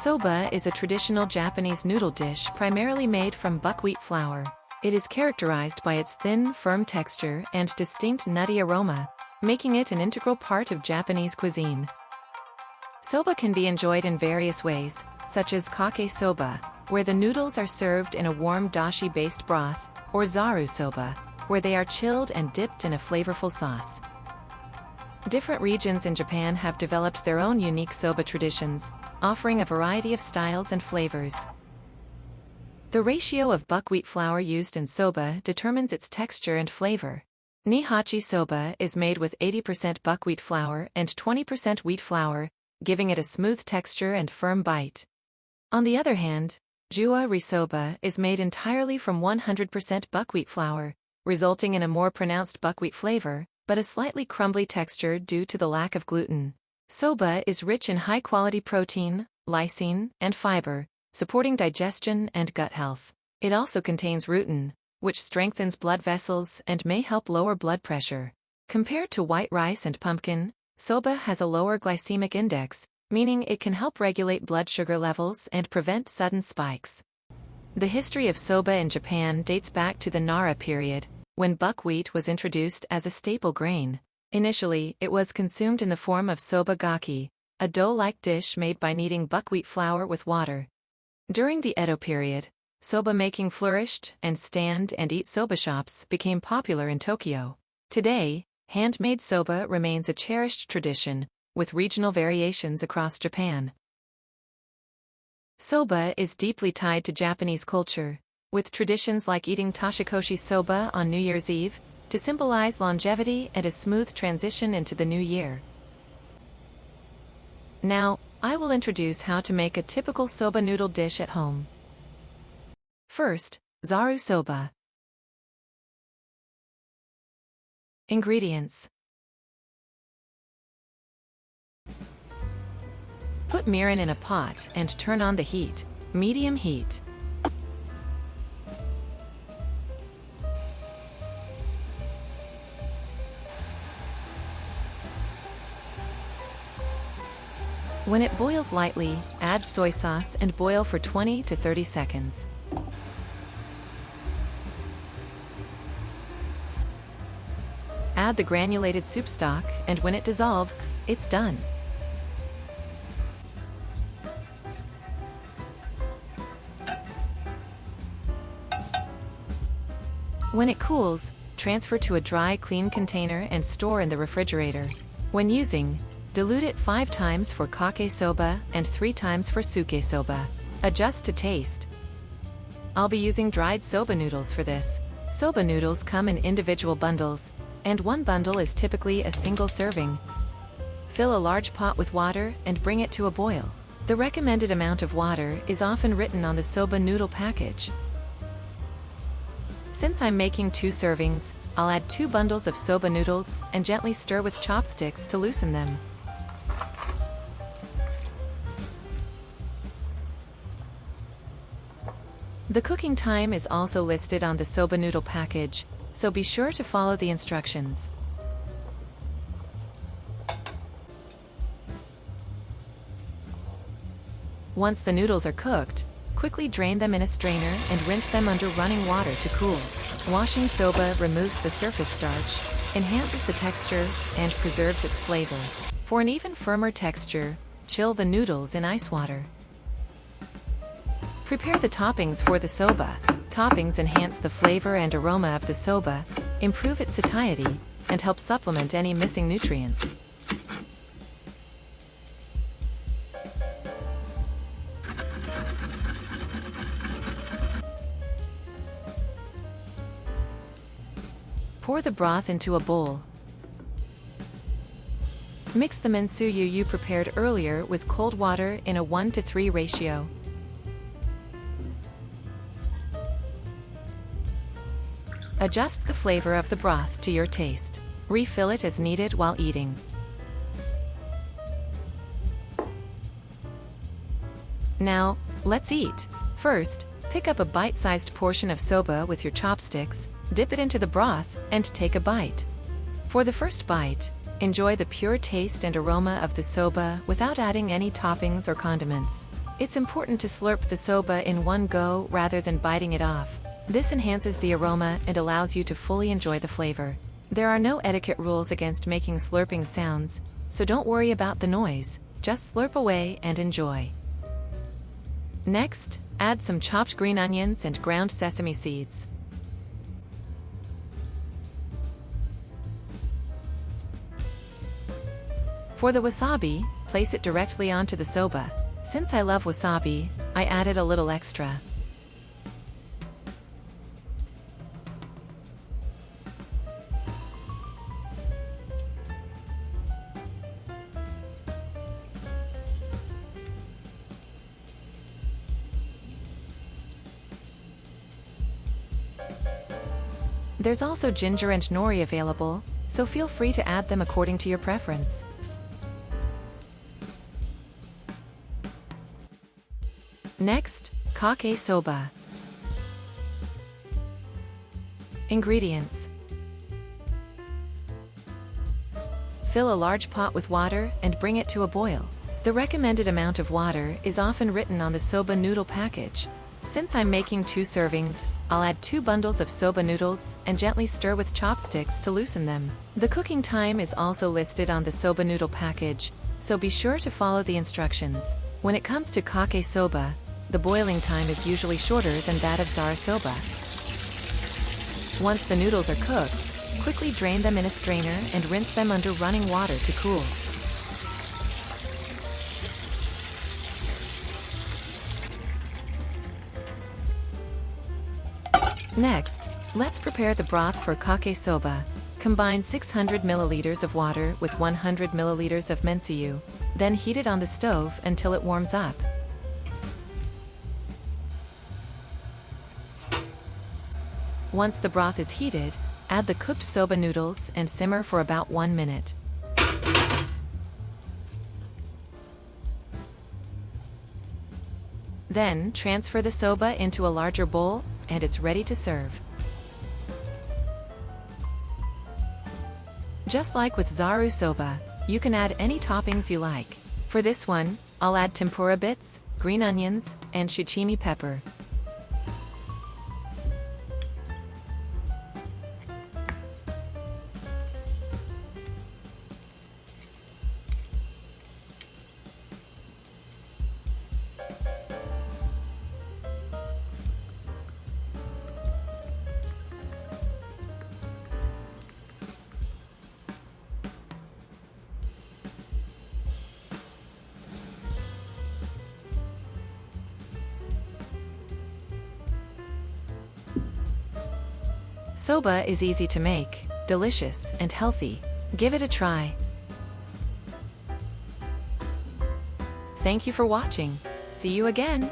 Soba is a traditional Japanese noodle dish primarily made from buckwheat flour. It is characterized by its thin, firm texture and distinct nutty aroma, making it an integral part of Japanese cuisine. Soba can be enjoyed in various ways, such as Kake soba, where the noodles are served in a warm dashi-based broth, or Zaru soba, where they are chilled and dipped in a flavorful sauce. Different regions in Japan have developed their own unique soba traditions, offering a variety of styles and flavors. The ratio of buckwheat flour used in soba determines its texture and flavor. Nihachi soba is made with 80% buckwheat flour and 20% wheat flour, giving it a smooth texture and firm bite. On the other hand, Jua risoba is made entirely from 100% buckwheat flour, resulting in a more pronounced buckwheat flavor, but a slightly crumbly texture due to the lack of gluten. Soba is rich in high-quality protein, lysine, and fiber, supporting digestion and gut health. It also contains rutin, which strengthens blood vessels and may help lower blood pressure. Compared to white rice and pumpkin, soba has a lower glycemic index, meaning it can help regulate blood sugar levels and prevent sudden spikes. The history of soba in Japan dates back to the Nara period, when buckwheat was introduced as a staple grain. Initially, it was consumed in the form of soba gaki, a dough-like dish made by kneading buckwheat flour with water. During the Edo period, soba making flourished, and stand-and-eat soba shops became popular in Tokyo. Today, handmade soba remains a cherished tradition, with regional variations across Japan. Soba is deeply tied to Japanese culture, with traditions like eating tashikoshi soba on New Year's Eve, to symbolize longevity and a smooth transition into the new year. Now, I will introduce how to make a typical soba noodle dish at home. First, Zaru soba. Ingredients. Put mirin in a pot and turn on the heat, medium heat. When it boils lightly, add soy sauce and boil for 20 to 30 seconds. Add the granulated soup stock, and when it dissolves, it's done. When it cools, transfer to a dry, clean container and store in the refrigerator. When using, dilute it 5 times for Kake soba and 3 times for Suke soba. Adjust to taste. I'll be using dried soba noodles for this. Soba noodles come in individual bundles, and one bundle is typically a single serving. Fill a large pot with water and bring it to a boil. The recommended amount of water is often written on the soba noodle package. Since I'm making 2 servings, I'll add 2 bundles of soba noodles and gently stir with chopsticks to loosen them. The cooking time is also listed on the soba noodle package, so be sure to follow the instructions. Once the noodles are cooked, quickly drain them in a strainer and rinse them under running water to cool. Washing soba removes the surface starch, enhances the texture, and preserves its flavor. For an even firmer texture, chill the noodles in ice water. Prepare the toppings for the soba. Toppings enhance the flavor and aroma of the soba, improve its satiety, and help supplement any missing nutrients. Pour the broth into a bowl. Mix the mensuyu you prepared earlier with cold water in a 1:3 ratio. Adjust the flavor of the broth to your taste. Refill it as needed while eating. Now, let's eat. First, pick up a bite-sized portion of soba with your chopsticks, dip it into the broth, and take a bite. For the first bite, enjoy the pure taste and aroma of the soba without adding any toppings or condiments. It's important to slurp the soba in one go rather than biting it off. This enhances the aroma and allows you to fully enjoy the flavor. There are no etiquette rules against making slurping sounds, so don't worry about the noise, just slurp away and enjoy. Next, add some chopped green onions and ground sesame seeds. For the wasabi, place it directly onto the soba. Since I love wasabi, I added a little extra. There's also ginger and nori available, so feel free to add them according to your preference. Next, Kake soba. Ingredients. Fill a large pot with water and bring it to a boil. The recommended amount of water is often written on the soba noodle package. Since I'm making 2 servings, I'll add 2 bundles of soba noodles and gently stir with chopsticks to loosen them. The cooking time is also listed on the soba noodle package, so be sure to follow the instructions. When it comes to Kake soba, the boiling time is usually shorter than that of Zaru soba. Once the noodles are cooked, quickly drain them in a strainer and rinse them under running water to cool. Next, let's prepare the broth for Kake soba. Combine 600 milliliters of water with 100 milliliters of mensuyu, then heat it on the stove until it warms up. Once the broth is heated, add the cooked soba noodles and simmer for about 1 minute. Then, transfer the soba into a larger bowl, and it's ready to serve. Just like with Zaru soba, you can add any toppings you like. For this one, I'll add tempura bits, green onions, and shichimi pepper. Soba is easy to make, delicious, and healthy. Give it a try. Thank you for watching. See you again!